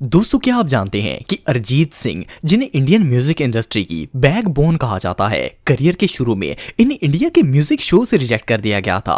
दोस्तों, क्या आप जानते हैं कि अरिजीत सिंह, जिन्हें इंडियन म्यूजिक इंडस्ट्री की बैकबोन कहा जाता है, करियर के शुरू में इन्हें इंडिया के म्यूजिक शो से रिजेक्ट कर दिया गया था।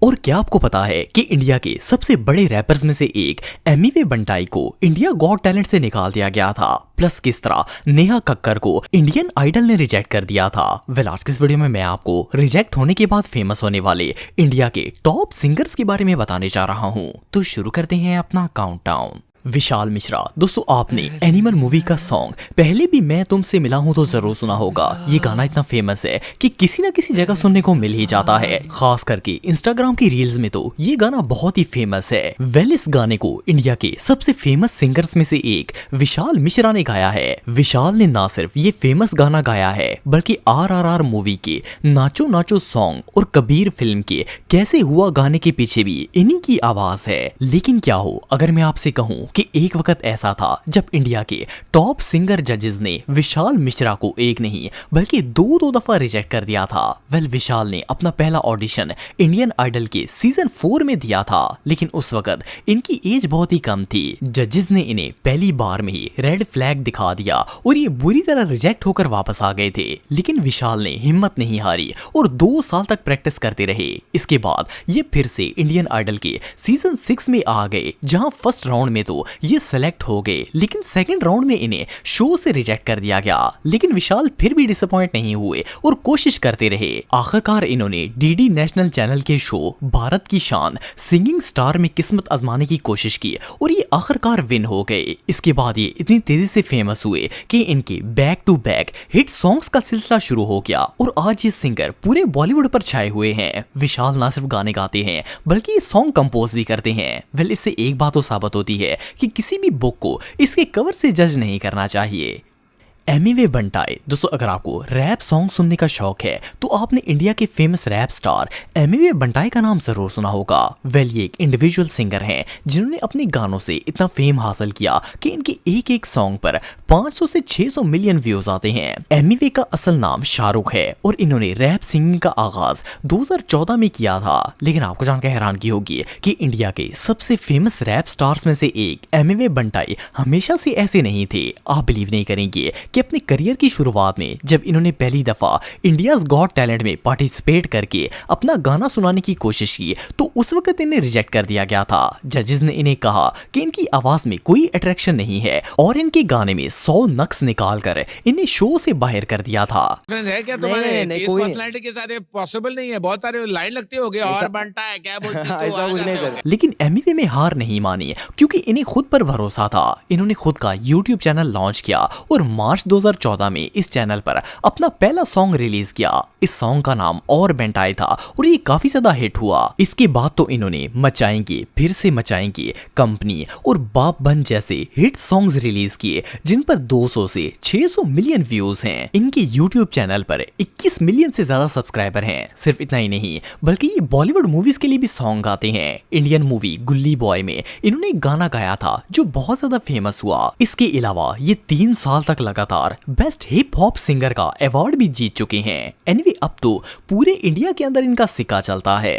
और क्या आपको पता है कि इंडिया के सबसे बड़े रैपर्स में से एक एमी वे बंटाई को इंडिया गॉट टैलेंट से निकाल दिया गया था। प्लस किस तरह नेहा कक्कर को इंडियन आइडल ने रिजेक्ट कर दिया था। आज के इस वीडियो में मैं आपको रिजेक्ट होने के बाद फेमस होने वाले इंडिया के टॉप सिंगर्स के बारे में बताने जा रहा हूँ। तो शुरू करते हैं अपना काउंटडाउन। विशाल मिश्रा। दोस्तों, आपने एनिमल मूवी का सॉन्ग पहले भी मैं तुमसे मिला हूं तो जरूर सुना होगा। ये गाना इतना फेमस है कि किसी ना किसी जगह सुनने को मिल ही जाता है। खास करके इंस्टाग्राम की रील्स में तो ये गाना बहुत ही फेमस है। इस गाने को इंडिया के सबसे फेमस सिंगर्स में से एक विशाल मिश्रा ने गाया है। विशाल ने ना सिर्फ ये फेमस गाना गाया है, बल्कि RRR मूवी के नाचो नाचो सॉन्ग और कबीर फिल्म के कैसे हुआ गाने के पीछे भी इन्हीं की आवाज है। लेकिन क्या हो अगर मैं आपसे कहूं कि एक वक्त ऐसा था जब इंडिया के टॉप सिंगर जजेस ने विशाल मिश्रा को एक नहीं बल्कि दो दफा रिजेक्ट कर दिया था। विशाल ने अपना पहला ऑडिशन इंडियन आइडल के सीजन 4 में दिया था, लेकिन उस वक्त इनकी एज बहुत ही कम थी। जजेस ने इन्हें पहली बार में ही रेड फ्लैग दिखा दिया और ये बुरी तरह रिजेक्ट होकर वापस आ गए थे। लेकिन विशाल ने हिम्मत नहीं हारी और 2 साल तक प्रैक्टिस करते रहे। इसके बाद ये फिर से इंडियन आइडल के सीजन 6 में आ गए, जहां फर्स्ट राउंड में तो ये सेलेक्ट हो गए, लेकिन सेकंड राउंड में इन्हें शो से रिजेक्ट कर दिया गया। लेकिन विशाल फिर भी डिसअपॉइंट नहीं हुए और कोशिश करते रहे। आखिरकार इन्होंने डीडी नेशनल चैनल के शो भारत की शान सिंगिंग स्टार में किस्मत आजमाने की कोशिश की और ये आखिरकार विन हो गए। इसके बाद ये इतनी तेजी से फेमस हुए कि इनके back to back hit songs का सिलसिला शुरू हो गया और आज ये सिंगर पूरे बॉलीवुड पर छाए हुए हैं। विशाल ना सिर्फ गाने गाते हैं बल्कि ये सॉन्ग कंपोज भी करते हैं। इससे एक बात तो साबित होती है कि किसी भी बुक को इसके कवर से जज नहीं करना चाहिए। एमी वे बंटाई। दोस्तों, अगर आपको रैप सॉन्ग सुनने का शौक है तो आपने इंडिया के फेमस रैप स्टार एमी वे बंटाई का नाम जरूर सुना होगा। ये एक इंडिविजुअल सिंगर हैं जिन्होंने अपने गानों से इतना फेम हासिल किया कि इनके एक एक सॉन्ग पर 500 से 600 मिलियन व्यूज आते हैं। एमी वे का असल नाम शाहरुख है और इन्होंने रैप सिंगिंग का आगाज 2014 में किया था। लेकिन आपको जानकर हैरानगी होगी कि इंडिया के सबसे फेमस रैप स्टार्स में से एक एमी वे बंटाई हमेशा से ऐसे नहीं थे। आप बिलीव नहीं करेंगे कि अपने करियर की शुरुआत में जब इन्होंने पहली दफा इंडियाज गॉट टैलेंट में पार्टिसिपेट करके अपना गाना सुनाने की कोशिश की तो उस वक्त इन्हें रिजेक्ट कर दिया गया था। जजेस ने इन्हें कहा कि इनकी आवाज में कोई अट्रैक्शन नहीं है और इनके गाने में 100 नक्स निकालकर इन्हें शो से बाहर कर दिया था। है क्या तुम्हारे इस पर्सनालिटी के साथ पॉसिबल नहीं है? बहुत सारे लाइन लगते होगे और बनता है क्या बोलते हो? ऐसा कुछ नहीं सर। लेकिन एमी में हार नहीं मानी क्योंकि इन्हें खुद पर भरोसा था। इन्होंने खुद का YouTube चैनल लॉन्च किया और मार्च 2014 में इस चैनल पर अपना पहला सॉन्ग रिलीज किया। इस सॉन्ग का नाम और बेंटाई था और ये काफी ज्यादा हिट हुआ। इसके बाद तो इन्होंने मचाएंगे फिर से मचाएंगे, कंपनी और बाप बन जैसे हिट सॉन्ग्स रिलीज किए जिन पर 200 से 600 मिलियन व्यूज हैं। इनके YouTube चैनल पर 21 मिलियन से ज्यादा सब्सक्राइबर हैं। सिर्फ इतना ही नहीं बल्कि ये बॉलीवुड मूवीज के लिए भी सॉन्ग गाते हैं। इंडियन मूवी गुल्ली बॉय में इन्होंने एक गाना गाया था जो बहुत ज्यादा फेमस हुआ। इसके अलावा ये 3 साल तक लगातार बेस्ट हिप हॉप सिंगर का अवार्ड भी जीत चुके हैं। एनीवे, अब तो पूरे इंडिया के अंदर इनका सिक्का चलता है।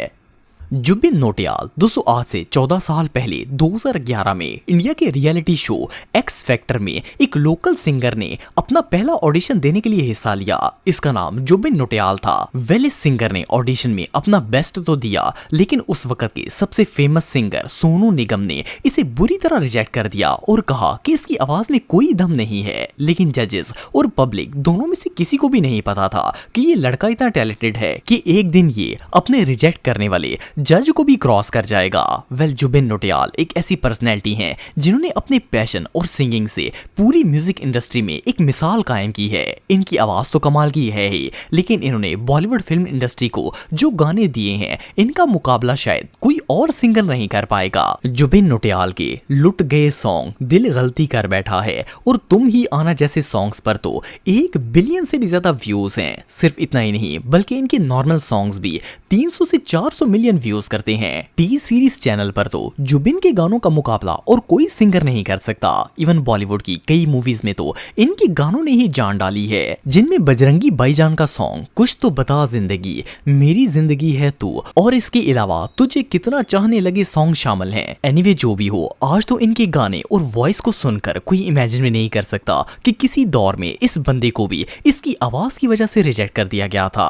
जुबिन नौटियाल। दोस्तों, आज से 14 साल पहले 2011 में इंडिया के रियलिटी शो एक्स फैक्टर में एक लोकल सिंगर ने अपना पहला ऑडिशन देने के लिए हिस्सा लिया। इसका नाम जुबिन नौटियाल था। इस सिंगर ने ऑडिशन में अपना बेस्ट तो दिया, लेकिन उस वक्त के सबसे फेमस सिंगर सोनू निगम ने इसे बुरी तरह रिजेक्ट कर दिया और कहा कि इसकी आवाज में कोई दम नहीं है। लेकिन जजेस और पब्लिक दोनों में से किसी को भी नहीं पता था कि ये लड़का इतना टैलेंटेड है कि एक दिन ये अपने रिजेक्ट करने वाले जज को भी क्रॉस कर जाएगा। जुबिन नौटियाल एक ऐसी पर्सनैलिटी हैं जिन्होंने अपने पैशन और सिंगिंग से पूरी म्यूजिक इंडस्ट्री में एक मिसाल कायम की है। इनकी आवाज तो कमाल की है ही, लेकिन इन्होंने बॉलीवुड फिल्म इंडस्ट्री को जो गाने दिए हैं इनका मुकाबला शायद कोई और सिंगर नहीं कर पाएगा। जुबिन नौटियाल के लुट गए सॉन्ग, दिल गलती कर बैठा है और तुम ही आना जैसे सॉन्ग्स पर तो 1 बिलियन से भी ज्यादा व्यूज हैं। सिर्फ इतना ही नहीं बल्कि इनके नॉर्मल सॉन्ग्स भी 300 से 400 मिलियन यूज करते हैं। टी सीरीज चैनल पर तो जुबिन के गानों का मुकाबला और कोई सिंगर नहीं कर सकता। इवन बॉलीवुड की कई मूवीज में तो इनके गानों ने ही जान डाली है, जिनमें बजरंगी भाईजान का सॉन्ग कुछ तो बता जिंदगी, मेरी जिंदगी है तू और इसके अलावा तुझे कितना चाहने लगे सॉन्ग शामिल हैं। एनीवे जो भी हो, आज तो इनके गाने और वॉइस को सुनकर कोई इमेजिन भी नहीं कर सकता कि किसी दौर में इस बंदे को भी इसकी आवाज की वजह से रिजेक्ट कर दिया गया था।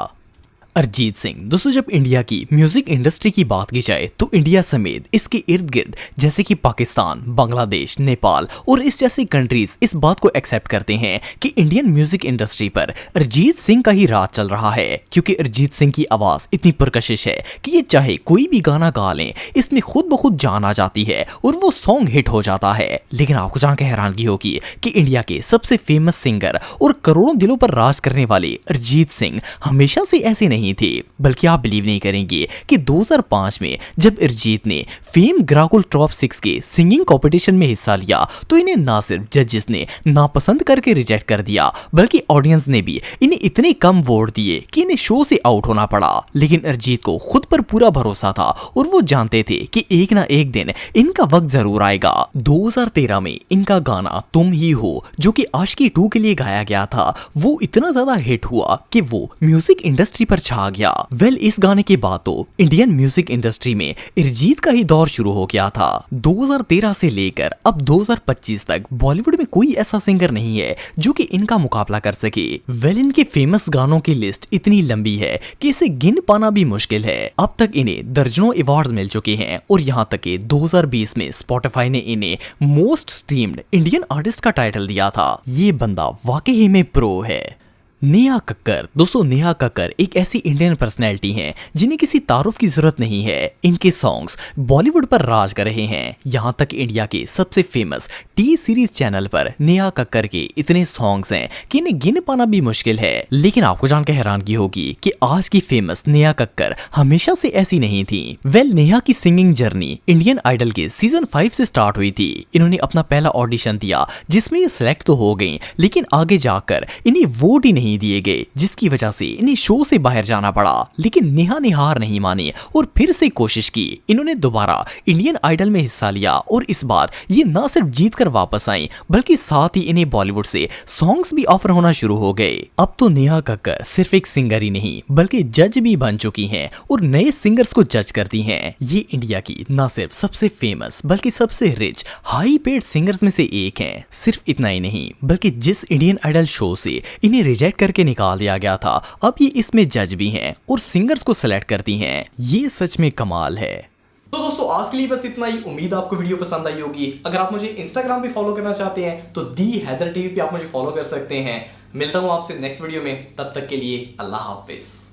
अरिजीत सिंह। दोस्तों, जब इंडिया की म्यूजिक इंडस्ट्री की बात की जाए तो इंडिया समेत इसके इर्द गिर्द जैसे कि पाकिस्तान, बांग्लादेश, नेपाल और इस जैसी कंट्रीज इस बात को एक्सेप्ट करते हैं कि इंडियन म्यूजिक इंडस्ट्री पर अरिजीत सिंह का ही राज चल रहा है, क्योंकि अरिजीत सिंह की आवाज इतनी पुरकशिश है कि ये चाहे कोई भी गाना गा लें, इसमें खुद ब खुद जान आ जाती है और वो सॉन्ग हिट हो जाता है। लेकिन आपको जान के हैरानगी होगी कि इंडिया के सबसे फेमस सिंगर और करोड़ों दिलों पर राज करने वाले अरिजीत सिंह हमेशा से ऐसे नहीं थे। बल्कि आप बिलीव नहीं करेंगे कि 2005 में जब अरिजीत ने फेम ग्राकुल टॉप 6 के सिंगिंग कंपटीशन में हिस्सा लिया तो इन्हें ना सिर्फ जजेस ने नापसंद करके रिजेक्ट कर दिया, बल्कि ऑडियंस ने भी इन्हें इतने कम वोट दिए कि इन्हें शो से आउट होना पड़ा। लेकिन अरिजीत को खुद पर पूरा भरोसा था और वो जानते थे कि एक ना एक दिन इनका वक्त जरूर आएगा। 2013 में इनका गाना तुम ही हो, जो कि आशिकी 2 के लिए गाया गया था, वो इतना ज्यादा हिट हुआ कि वो म्यूजिक इंडस्ट्री पर छा गया। इस गाने के बाद तो इंडियन म्यूजिक इंडस्ट्री में अरिजीत का ही दौर शुरू हो गया था। 2013 से लेकर अब 2025 तक बॉलीवुड में कोई ऐसा सिंगर नहीं है जो कि इनका मुकाबला कर सके। इनके फेमस गानों की लिस्ट इतनी लंबी है कि इसे गिन पाना भी मुश्किल है। अब तक इन्हें दर्जनों अवार्ड्स मिल चुके हैं और यहाँ तक कि 2020 में स्पॉटिफाई ने इन्हें मोस्ट स्ट्रीम्ड इंडियन आर्टिस्ट का टाइटल दिया था। ये बंदा वाकई में प्रो है। नेहा कक्कर। दोस्तों, नेहा कक्कर एक ऐसी इंडियन पर्सनैलिटी हैं जिन्हें किसी तारुफ की जरूरत नहीं है। इनके सॉन्ग्स बॉलीवुड पर राज कर रहे हैं। यहाँ तक इंडिया के सबसे फेमस टी सीरीज चैनल पर नेहा कक्कर के इतने सॉन्ग्स हैं कि इन्हें गिन पाना भी मुश्किल है। लेकिन आपको जानकर हैरानगी होगी कि आज की फेमस नेहा कक्कर हमेशा से ऐसी नहीं थी। नेहा की सिंगिंग जर्नी इंडियन आइडल के सीजन 5 से स्टार्ट हुई थी। इन्होंने अपना पहला ऑडिशन दिया जिसमें ये सिलेक्ट तो हो गई, लेकिन आगे जाकर इन्हें वोट ही नहीं दिए गए, जिसकी वजह से इन्हें शो से बाहर जाना पड़ा। लेकिन नेहा ने हार नहीं मानी और फिर से कोशिश की। इन्होंने दोबारा इंडियन आइडल में हिस्सा लिया और इस बार ये ना सिर्फ जीत कर वापस आई, बल्कि साथ ही इन्हें बॉलीवुड से सॉन्ग्स भी ऑफर होना शुरू हो गए। अब तो नेहा कक्कर सिर्फ एक सिंगर ही नहीं बल्कि जज भी बन चुकी हैं और नए सिंगर्स को जज करती हैं। ये इंडिया की ना सिर्फ सबसे फेमस बल्कि सबसे रिच हाई पेड सिंगर्स में से एक हैं। सिर्फ इतना ही नहीं बल्कि जिस इंडियन आइडल शो से इन्हें रिजेक्ट करके निकाल दिया गया था, अब ये इसमें जज भी हैं और सिंगर्स को सेलेक्ट करती हैं। ये सच में कमाल है। तो दोस्तों, आज के लिए बस इतना ही। उम्मीद आपको वीडियो पसंद आई होगी। अगर आप मुझे इंस्टाग्राम पे फॉलो करना चाहते हैं तो दी हैदर टीवी पे आप मुझे फॉलो कर सकते हैं। मिलता हूं आपसे नेक्स्ट वीडियो में, तब तक के लिए अल्लाह हाफिज।